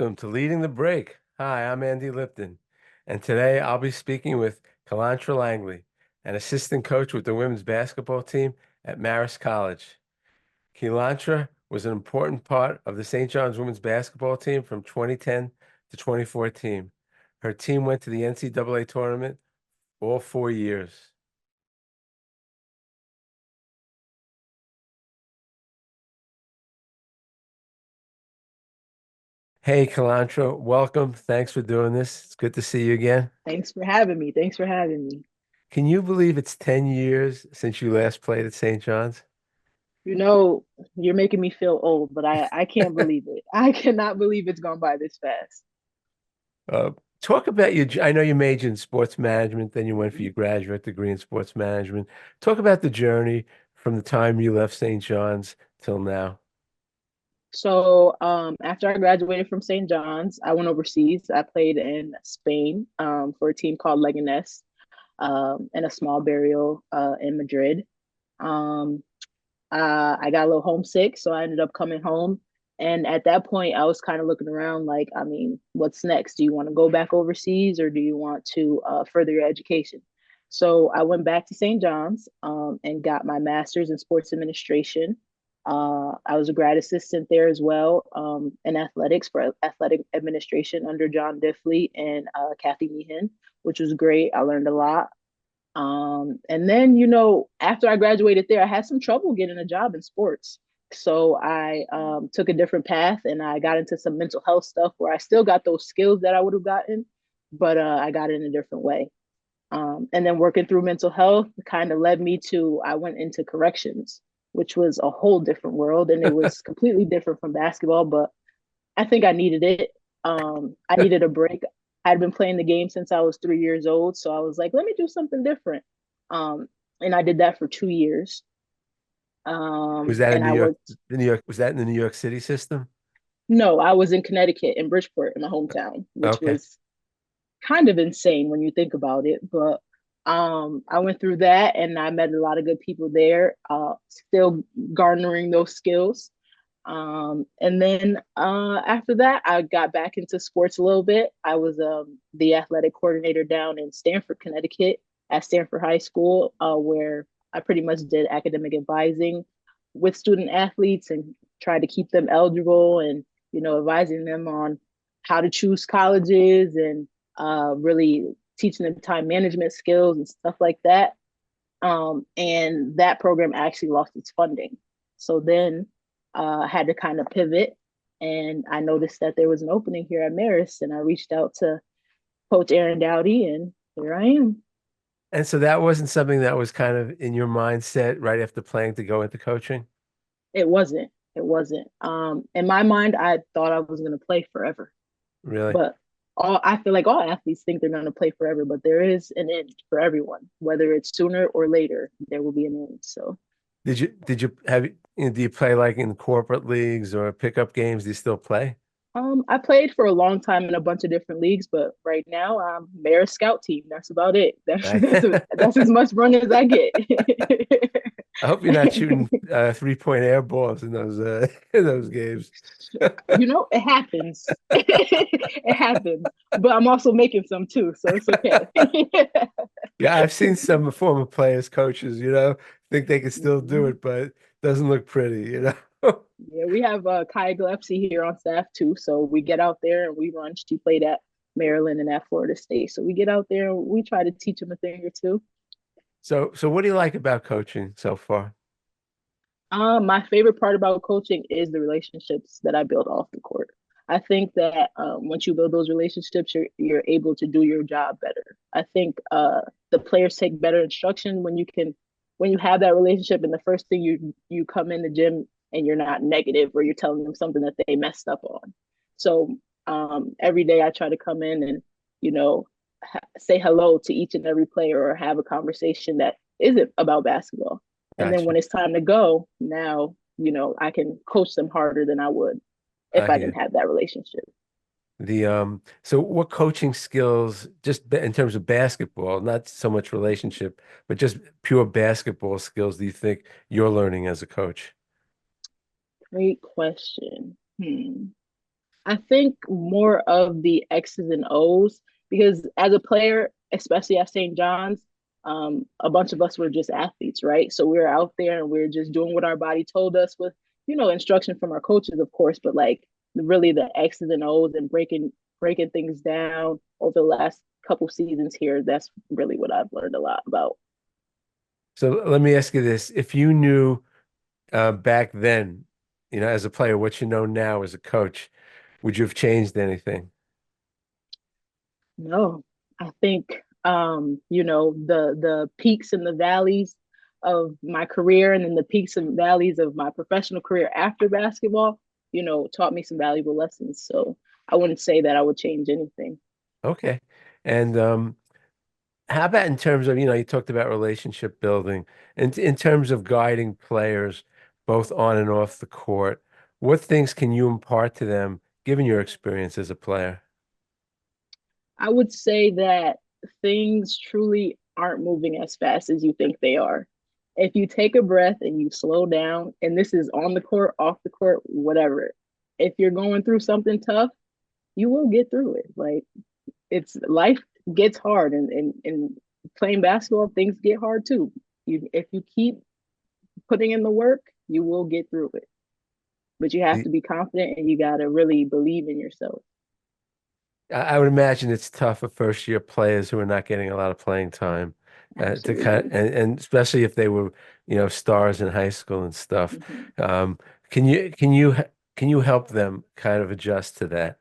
Welcome to Leading the Break. Hi, I'm Andy Lipton, and today I'll be speaking with Keylantra Langley, an assistant coach with the women's basketball team at Marist College. Keylantra was an important part of the St. John's women's basketball team from 2010 to 2014. Her team went to the NCAA tournament all 4 years. Hey, Keylantra, welcome. Thanks for doing this. It's good to see you again. Thanks for having me. Thanks for having me. Can you believe it's 10 years since you last played at St. John's? You know, you're making me feel old, but I can't believe it. I cannot believe it's gone by this fast. Uh, Talk about your, I know you majored in sports management, then you went for your graduate degree in sports management. Talk about the journey from the time you left St. John's till now. So, after I graduated from St. John's, I went overseas. I played in Spain, for a team called Leganés, in a small barrio, in Madrid. Um, I got a little homesick, so I ended up coming home. And at that point, I was kind of looking around like, I mean, what's next? Do you want to go back overseas or do you want to further your education? So I went back to St. John's and got my master's in sports administration. I was a grad assistant there as well in athletics for athletic administration under John Diffley and Kathy Meehan, which was great. I learned a lot. And then, after I graduated there, I had some trouble getting a job in sports. So I took a different path and I got into some mental health stuff where I still got those skills that I would have gotten, but I got it in a different way. And then working through mental health kind of led me to, I went into corrections, which was a whole different world. And it was completely different from basketball, but I think I needed it. I needed a break. I'd been playing the game since I was 3 years old. So I was like, let me do something different. Um, and I did that for 2 years. Was that in And New I York? worked, The New York, was that in the New York City system? no, I was in Connecticut in Bridgeport in my hometown, which Okay. was kind of insane when you think about it. But I went through that and I met a lot of good people there, still garnering those skills. And then after that, I got back into sports a little bit. I was the athletic coordinator down in Stamford, Connecticut at Stamford High School, where I pretty much did academic advising with student athletes and tried to keep them eligible and, advising them on how to choose colleges and really teaching them time management skills and stuff like that. And that program actually lost its funding. So then had to kind of pivot. And I noticed that there was an opening here at Marist, and I reached out to Coach Aaron Dowdy, and here I am. And so that wasn't something that was kind of in your mindset right after playing to go into coaching? It wasn't. It wasn't. In my mind, I thought I was going to play forever, Really? but I feel like all athletes think they're going to play forever, but there is an end for everyone, whether it's sooner or later. There will be an end. So Did you have, do you play like in corporate leagues or pickup games? Do you still play? I played for a long time in a bunch of different leagues, but right now I'm Mayor Scout Team. That's about it. I, That's as much run as I get. I hope you're not shooting 3-point air balls in those in those games. It happens. It happens. But I'm also making some too, so it's okay. Yeah, I've seen some former players, coaches, think they can still do Mhm. it, but it doesn't look pretty. Yeah, we have Kai Gillespie here on staff too, so we get out there and we run. She played at Maryland and at Florida State, so we get out there and we try to teach them a thing or two. So what do you like about coaching so far? My favorite part about coaching is the relationships that I build off the court. I think that once you build those relationships, you're able to do your job better. I think the players take better instruction when you have that relationship, and the first thing you come in the gym and you're not negative or you're telling them something that they messed up on. So every day I try to come in and you know say hello to each and every player or have a conversation that isn't about basketball, and then Gotcha. when it's time to go, now, I can coach them harder than I would if I I hear. didn't have that relationship. So what coaching skills, just in terms of basketball, not so much relationship, but just pure basketball skills, do you think you're learning as a coach? Great question. I think more of the X's and O's because as a player, especially at St. John's, a bunch of us were just athletes, right? So we were out there and we are just doing what our body told us with, instruction from our coaches, of course, but like really the X's and O's and breaking things down over the last couple seasons here. That's really what I've learned a lot about. So let me ask you this. If you knew back then, as a player, what you know now as a coach, would you have changed anything? No, I think the peaks and the valleys of my career and then the peaks and valleys of my professional career after basketball, taught me some valuable lessons. So I wouldn't say that I would change anything. Okay. And how about in terms of, you talked about relationship building, and in terms of guiding players both on and off the court, what things can you impart to them given your experience as a player? I would say that things truly aren't moving as fast as you think they are. If you take a breath and you slow down, and this is on the court, off the court, whatever, if you're going through something tough, you will get through it. Like it's life gets hard and playing basketball, things get hard too. If you keep putting in the work, you will get through it. But you have to be confident and you gotta really believe in yourself. I would imagine it's tough for first year players who are not getting a lot of playing time to kind Absolutely. and especially if they were, stars in high school and stuff. Mhm. Um, can you help them kind of adjust to that?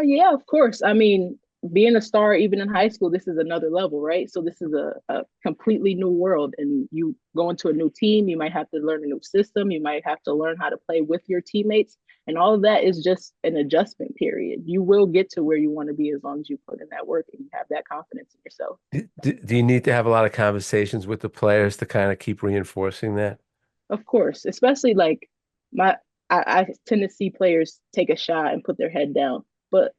Yeah, of course. I mean, being a star, even in high school, this is another level, right? So this is a completely new world, and you go into a new team. You might have to learn a new system. You might have to learn how to play with your teammates, and all of that is just an adjustment period. You will get to where you want to be as long as you put in that work and you have that confidence in yourself. Do you need to have a lot of conversations with the players to kind of keep reinforcing that? Of course, especially like my I tend to see players take a shot and put their head down, but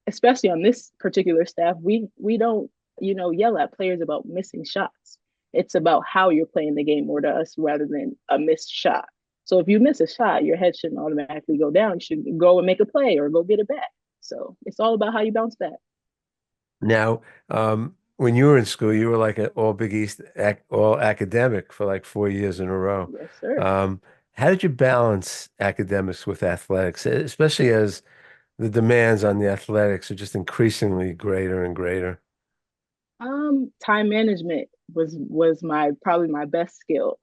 especially on this particular staff, we don't yell at players about missing shots. It's about how you're playing the game more to us rather than a missed shot. So if you miss a shot, your head shouldn't automatically go down. You should go and make a play or go get it back. So it's all about how you bounce back. Now, when you were in school, you were like an all Big East all academic for like 4 years in a row. Yes, sir. Um, how did you balance academics with athletics, especially as the demands on the athletics are just increasingly greater and greater? Time management was my probably my best skill.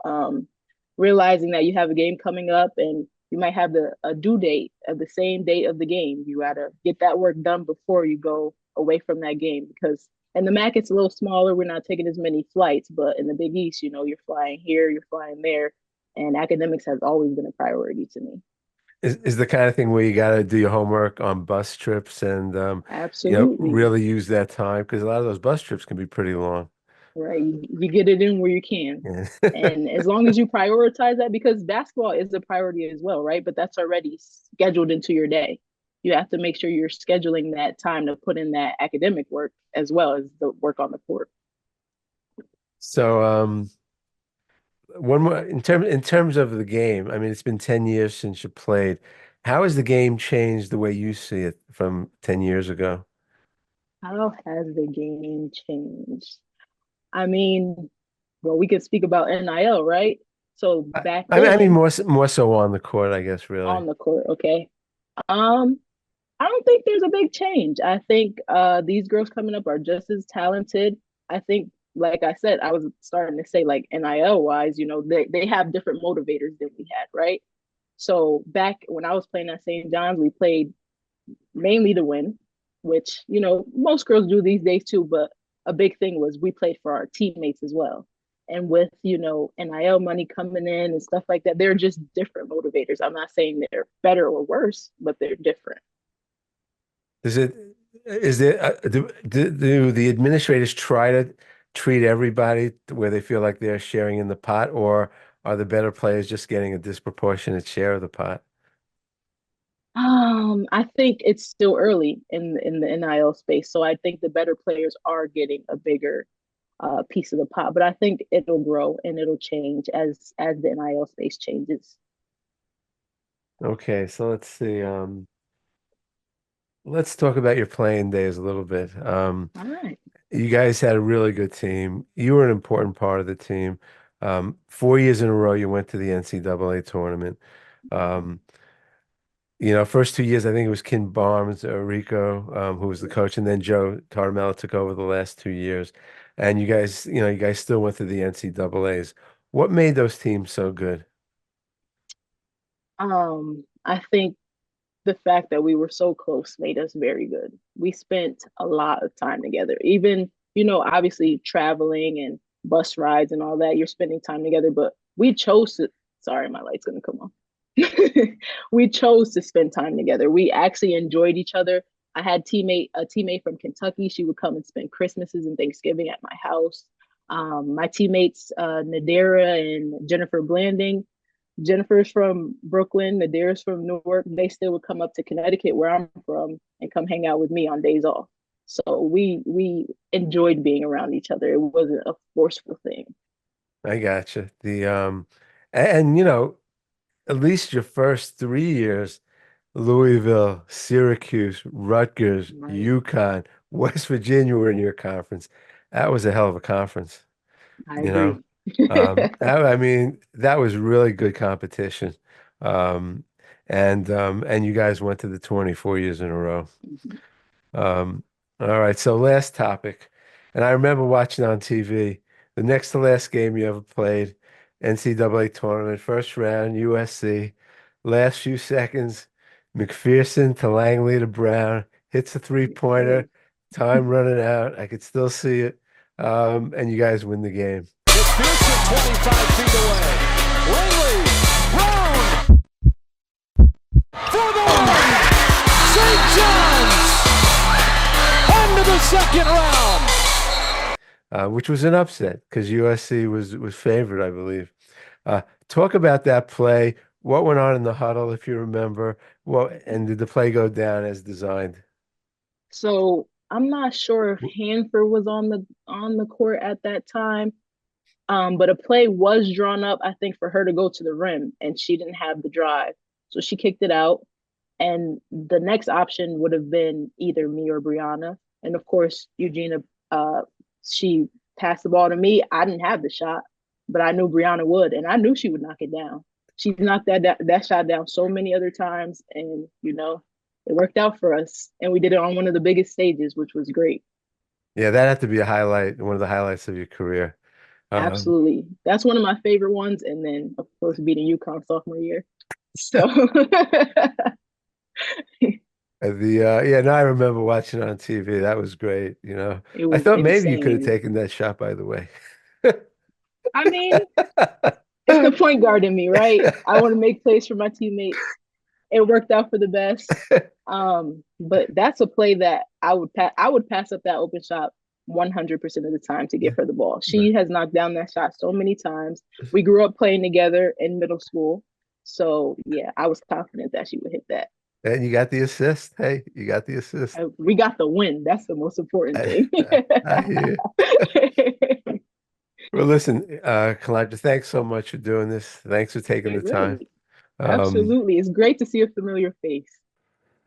Realizing that you have a game coming up and you might have a due date of the same date of the game. You gotta get that work done before you go away from that game because and the MAC it's a little smaller. We're not taking as many flights, but in the Big East, you're flying here, you're flying there, and academics has always been a priority to me. Is the kind of thing where you got to do your homework on bus trips and Absolutely. really use that time because a lot of those bus trips can be pretty long. Right? You get it in where you can. Yeah. And as long as you prioritize that, because basketball is a priority as well, right? But that's already scheduled into your day. You have to make sure you're scheduling that time to put in that academic work as well as the work on the court. So, one more in terms of the game. I mean, it's been 10 years since you played. How has the game changed the way you see it from 10 years ago? How has the game changed? I mean, well, we could speak about NIL, right? So I, back I mean then more so on the court, I guess, really. on the court, okay. Um, I don't think there's a big change. I think these girls coming up are just as talented. I think, like I said, I was starting to say, like NIL wise, they have different motivators than we had, right? So back when I was playing at St. John's, we played mainly to win, which most girls do these days too. But a big thing was we played for our teammates as well. And with NIL money coming in and stuff like that, they're just different motivators. I'm not saying they're better or worse, but they're different. Is it is it do the administrators try to treat everybody where they feel like they're sharing in the pot, or are the better players just getting a disproportionate share of the pot? I think it's still early in the NIL space, so I think the better players are getting a bigger piece of the pot. But I think it'll grow and it'll change as the NIL space changes. Okay, so let's see. let's talk about your playing days a little bit. All right. You guys had a really good team. You were an important part of the team. 4 years in a row, you went to the NCAA tournament. Um, first 2 years, I think it was Ken Barnes, Rico, who was the coach, and then Joe Tartamella took over the last 2 years. And you guys still went to the NCAAs. What made those teams so good? I think the fact that we were so close made us very good. We spent a lot of time together. Even, obviously traveling and bus rides and all that, you're spending time together, but we chose to, sorry, my light's gonna come on. We chose to spend time together. We actually enjoyed each other. I had a teammate from Kentucky. She would come and spend Christmases and Thanksgiving at my house. My teammates, Nadira and Jennifer Blanding, Jennifer's from Brooklyn, Nadira's from Newark. They still would come up to Connecticut, where I'm from, and come hang out with me on days off. So we enjoyed being around each other. It wasn't a forceful thing. I gotcha. And at least your first 3 years, Louisville, Syracuse, Rutgers, Right. UConn, West Virginia were in your conference. That was a hell of a conference, I you know. agree. I mean, that was really good competition. Um, and you guys went to the 24 years in a row. Um, all right, so last topic. And I remember watching on TV the next to last game you ever played, NCAA tournament, first round, USC. Last few seconds, McPherson to Langley to Brown, hits a Yes, sir. three-pointer, time running out. I could still see it. And you guys win the game. McPherson 25 feet away. Langley, Brown, for the win! St. John's on to the second round. Which was an upset because USC was favored, I believe. Talk about that play. What went on in the huddle, if you remember? And did the play go down as designed? So I'm not sure if Hanford was on the court at that time. But a play was drawn up, I think, for her to go to the rim, and she didn't have the drive. So she kicked it out. And the next option would have been either me or Brianna. And of course, Eugenia, she passed the ball to me. I didn't have the shot, but I knew Brianna would, and I knew she would knock it down. She's knocked that shot down so many other times, and it worked out for us. And we did it on one of the biggest stages, which was great. Yeah, that had to be a highlight, one of the highlights of your career. Um, Absolutely. That's one of my favorite ones. And then, of course, beating UConn sophomore year. So yeah, no, I remember watching it on TV. That was great. it I was thought maybe you could have insane. taken that shot, by the way. I mean, it's the point guard in me, right? I want to make plays for my teammates. It worked out for the best. But that's a play that I would pass up that open shot 100% of the time to give her the ball. She has knocked down that shot so many times. We grew up playing together in middle school. So, yeah, I was confident that she would hit that. And you got the assist. Hey, you got the assist. We got the win. That's the most important I, thing. I hear you. Well, listen, Keylantra, thanks so much for doing this. Thanks for taking the time. Really, Um, absolutely. It's great to see a familiar face.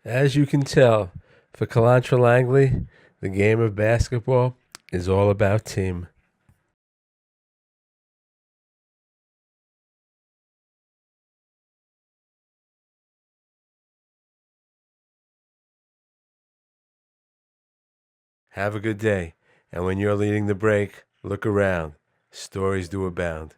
as you can tell, for Keylantra Langley, the game of basketball is all about team. Have a good day. And when you're leading the break, look around. Stories do abound.